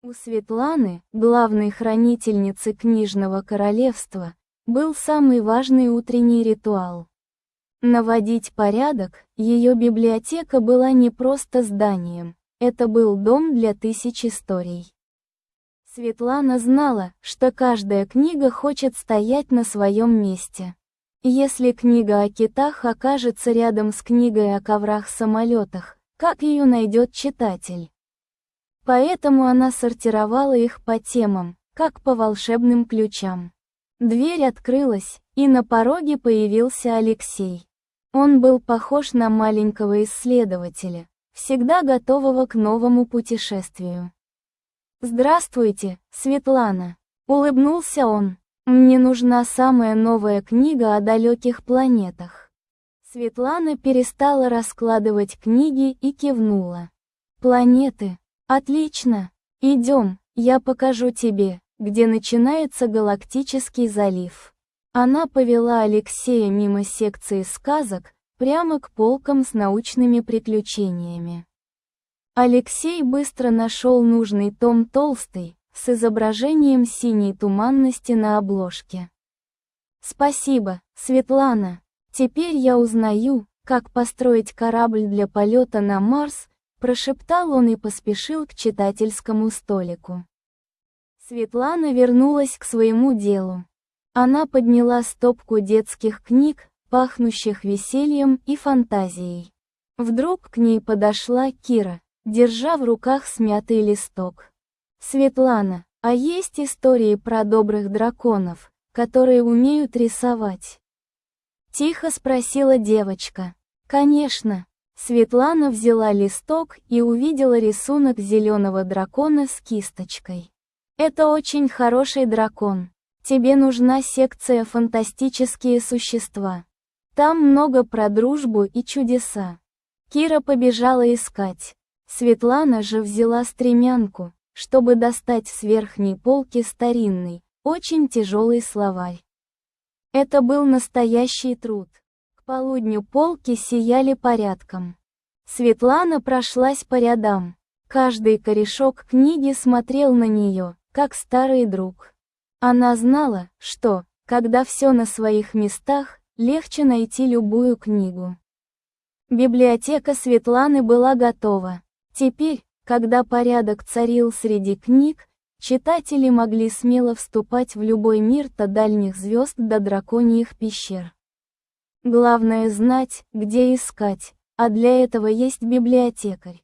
У Светланы, главной хранительницы книжного королевства, был самый важный утренний ритуал. Наводить порядок, ее библиотека была не просто зданием, это был дом для тысяч историй. Светлана знала, что каждая книга хочет стоять на своем месте. Если книга о китах окажется рядом с книгой о коврах-самолетах, как ее найдет читатель? Поэтому она сортировала их по темам, как по волшебным ключам. Дверь открылась, и на пороге появился Алексей. Он был похож на маленького исследователя, всегда готового к новому путешествию. «Здравствуйте, Светлана», — улыбнулся он. «Мне нужна самая новая книга о далеких планетах». Светлана перестала раскладывать книги и кивнула. «Планеты? Отлично! Идем, я покажу тебе, где начинается Галактический залив». Она повела Алексея мимо секции сказок, прямо к полкам с научными приключениями. Алексей быстро нашел нужный том толстый, с изображением синей туманности на обложке. «Спасибо, Светлана. Теперь я узнаю, как построить корабль для полета на Марс», прошептал он и поспешил к читательскому столику. Светлана вернулась к своему делу. Она подняла стопку детских книг, пахнущих весельем и фантазией. Вдруг к ней подошла Кира, держа в руках смятый листок. «Светлана, а есть истории про добрых драконов, которые умеют рисовать?» Тихо спросила девочка. «Конечно». Светлана взяла листок и увидела рисунок зеленого дракона с кисточкой. «Это очень хороший дракон. Тебе нужна секция «Фантастические существа». Там много про дружбу и чудеса». Кира побежала искать. Светлана же взяла стремянку, чтобы достать с верхней полки старинный, очень тяжелый словарь. Это был настоящий труд. К полудню полки сияли порядком. Светлана прошлась по рядам. Каждый корешок книги смотрел на нее, как старый друг. Она знала, что, когда все на своих местах, легче найти любую книгу. Библиотека Светланы была готова. Теперь, когда порядок царил среди книг, читатели могли смело вступать в любой мир от дальних звезд до драконьих пещер. Главное знать, где искать, а для этого есть библиотекарь.